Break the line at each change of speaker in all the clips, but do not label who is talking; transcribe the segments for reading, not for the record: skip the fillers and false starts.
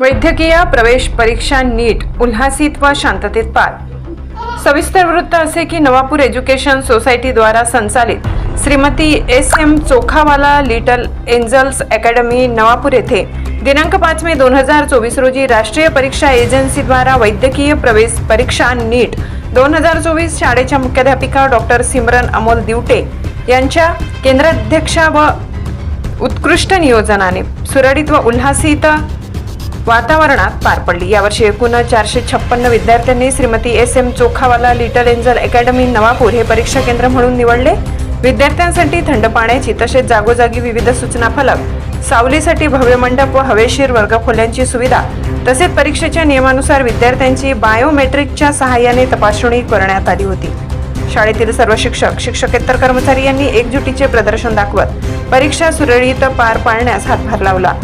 वैद्यकीय प्रवेश परीक्षा नीट उल्हासित व शांततेत पार। सविस्तर वृत्त असे की नवापूर एज्युकेशन सोसायटी द्वारा संचालित श्रीमती एस.एम. Chokhawala little angels academy Navapur येथे दिनांक 5 मे 2024 रोजी राष्ट्रीय परीक्षा एजन्सी द्वारा वैद्यकीय प्रवेश परीक्षा नीट 2024 शाळेच्या मुख्याध्यापिका डॉक्टर सिमरन अमोल दिवटे यांच्या केंद्राध्यक्षा व उत्कृष्ट नियोजनाने सुरळीत व उल्हासित वातावरणात पार पडली। यावर्षी एकूण 456 विद्यार्थ्यांनी श्रीमती एस.एम. Chokhawala little angel academy Navapur हे परीक्षा केंद्र म्हणून निवडले। विद्यार्थ्यांसाठी थंड पाण्याची तसेच जागोजागी विविध सूचना फलक, सावलीसाठी भव्य मंडप व हवेशीर वर्गखोल्यांची सुविधा तसेच परीक्षेच्या नियमानुसार विद्यार्थ्यांची बायोमेट्रिकच्या सहाय्याने तपासणी करण्यात आली होती। शाळेतील सर्व शिक्षक, शिक्षकेतर कर्मचारी यांनी एकजुटीचे प्रदर्शन दाखवत परीक्षा सुरळीत पार पाडण्यास हातभार लावला।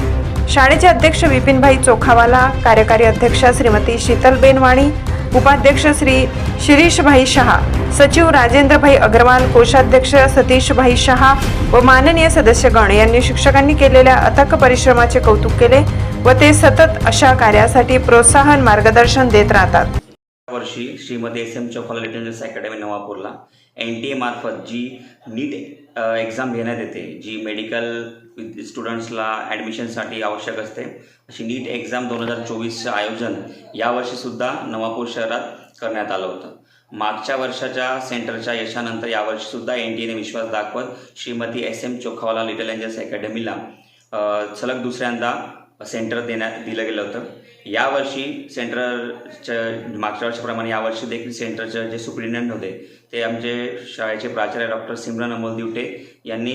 शाळेचे अध्यक्ष विपिनभाई चोखावाला, कार्यकारी अध्यक्षा श्रीमती शीतलबेन वाणी, उपाध्यक्ष श्री शिरीषभाई शहा, सचिव राजेंद्रभाई अग्रवाल, कोषाध्यक्ष सतीशभाई शहा व माननीय सदस्यगण यांनी शिक्षकांनी केलेल्या अथक परिश्रमाचे कौतुक केले व ते सतत अशा कार्यासाठी प्रोत्साहन मार्गदर्शन देत राहतात।
वर्षी श्रीमती एस.एम. चोखावाला लिटल एंजल्स अकॅडमी नवापूरला NTA मार्फत जी नीट एक्झाम घेण्यात येते, जी मेडिकल स्टुडंट्सला ॲडमिशनसाठी आवश्यक असते, अशी नीट एक्झाम 2024चं आयोजन यावर्षीसुद्धा नवापूर शहरात करण्यात आलं होतं। मागच्या वर्षाच्या सेंटरच्या यशानंतर यावर्षीसुद्धा NTAने विश्वास दाखवत श्रीमती एस.एम. चोखावाला लिटल एंजल्स अकॅडमीला सलग दुसऱ्यांदा सेंटर दिलं गेलं होतं। यावर्षी सेंटरच्या मागच्या वर्षाप्रमाणे यावर्षी देखील सेंटरचे जे सुप्रिटेंडंट होते ते आमचे शाळेचे प्राचार्य डॉक्टर सिमरन अमोल दिवटे यांनी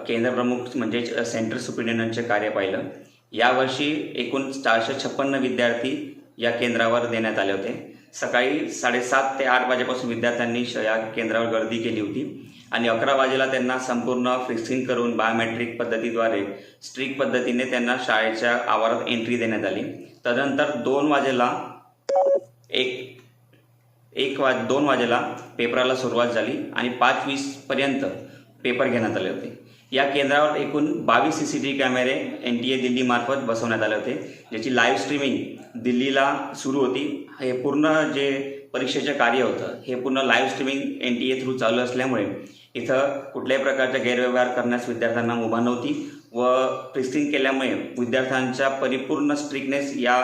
केंद्रप्रमुख म्हणजे सेंटर सुप्रिटेंडंटचे कार्य पाहिलं। यावर्षी एकूण 456 विद्यार्थी या केंद्रावर देण्यात आले होते। सकाळी 7:30 ते 8 वाजेपासून विद्यार्थ्यांनी या केंद्रावर गर्दी केली होती आणि 11 वाजेला त्यांना संपूर्ण फिक्सिंग करून बायोमेट्रिक पद्धतीद्वारे स्ट्रिक्ट पद्धतीने त्यांना शाळेच्या आवारात एंट्री देण्यात आली। तदनंतर 2 वाजेला पेपराला सुरुवात झाली आणि 5:20 पर्यंत पेपर घेण्यात आले होते। या केंद्रावर एकूण 22 CCTV कॅमेरे NTA दिल्ली मार्फत बसवण्यात आले होते, ज्याची लाईव्ह स्ट्रीमिंग दिल्लीला सुरू होती। हे पूर्ण जे परीक्षेचे कार्य होतं हे पूर्ण लाईव्ह स्ट्रीमिंग NTA थ्रू चालू असल्यामुळे इथं कुठल्याही प्रकारचा गैरव्यवहार करण्यास विद्यार्थ्यांना मुभा नव्हती व फिक्सिंग केल्यामुळे विद्यार्थ्यांचा परिपूर्ण स्ट्रिक्टनेस या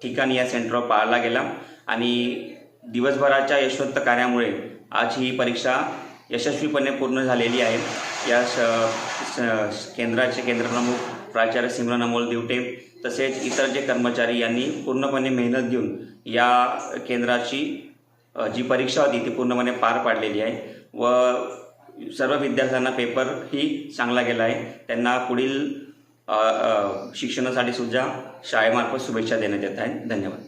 ठिकाणी या सेंटरवर पाळला गेला आणि दिवसभराच्या यशस्वी कार्यामुळे आज ही परीक्षा यशस्वीपणे पूर्ण झालेली आहे। या केंद्राचे केंद्रप्रमुख प्राचार्य सिमरन अमोल दिवटे तसेच इतर जे कर्मचारी यांनी पूर्णपणे मेहनत घेऊन या केंद्राची जी परीक्षा होती ती पूर्णपणे पार पाडलेली आहे व सर्व विद्यार्थ्यांना पेपर ही चांगला गेला आहे। त्यांना पुढील शिक्षणासाठी सुद्धा शाळेमार्फत शुभेच्छा देण्यात येत आहेत। धन्यवाद।